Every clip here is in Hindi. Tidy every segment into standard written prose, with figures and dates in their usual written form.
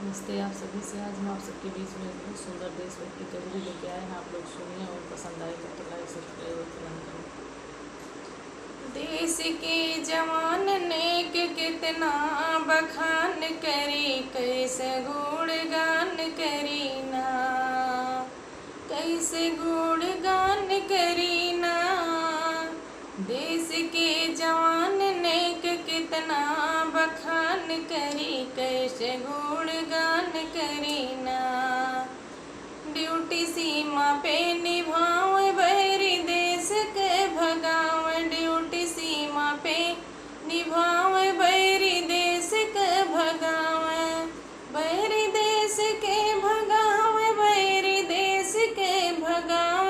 नमस्ते आप सभी से। आज हम आप सबके बीच में बहुत सुंदर देशभक्ति कविता लेके आए हैं। आप लोग सुनिए और पसंद आएगा तो लाइक सब्सक्राइब और कमेंट करें। देश के जवान नेक कितना बखान करी, कैसे गुणगान करी ना, कैसे गुणगान करी ना। देश के जवान नेक कितना बखान करी, कैसे गुणगान करी ना। ड्यूटी सीमा पे निभाव बहरी देश के भगाव, ड्यूटी सीमा पे निभाव बहरी देश के भगाव, बहरी देश के भगाव, बहरी देश के भगाव।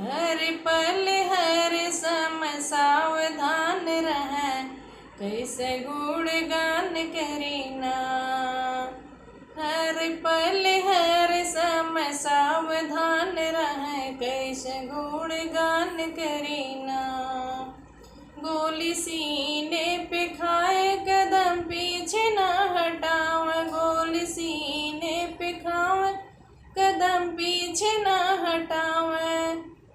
हर पल हर समय सावधान रहे, कैसे गुणगान करी ना। हर पल हर समय सावधान रहे, कैसे गुणगान करी ना। गोली सीने पे खाए कदम पीछे न हटाव, गोली सीने पे खाए कदम पीछे न हटाव,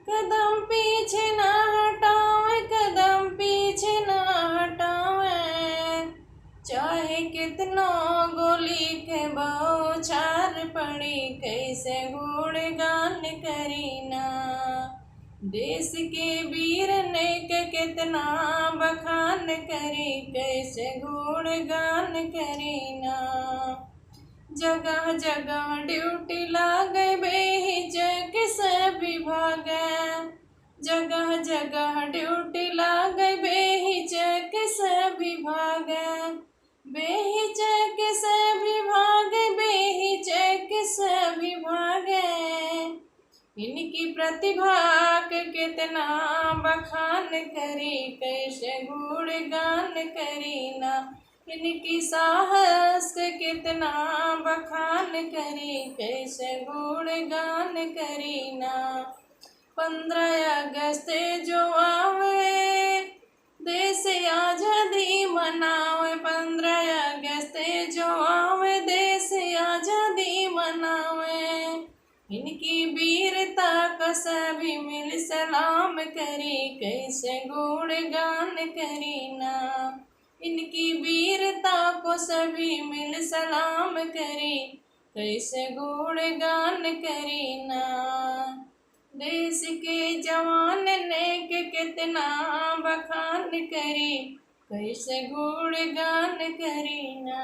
कदम पीछे न हटाव, कदम पीछे न हटाव। चाहे कितना गोली के बौछार पड़ी, कैसे गुणगान करी ना। देश के वीर नेक कितना बखान करी, कैसे गुणगान करी ना। जगह जगह ड्यूटी लागे बेहिचक सभी भागे, जगह जगह ड्यूटी लागे बेहिचक सभी भागे, बेहिचक सभी भागे, बेहिचक सभी भागे। इनकी प्रतिभा के कितना बखान करी, कैसे गुणगान करी ना। इनकी साहस के कितना बखान करी, कैसे गुणगान करी ना। 15 अगस्त जो आवे देश आज़ादी मनावे, 15 अगस्त जो आवे देश आज़ादी मनावे। इनकी वीरता का सभी मिल सलाम करी, कैसे गुणगान करी ना। इनकी वीरता को सभी मिल सलाम करी, कैसे गुणगान करी ना। देश के जवान नेक कितना बखान करी, कैसे गुणगान करी ना।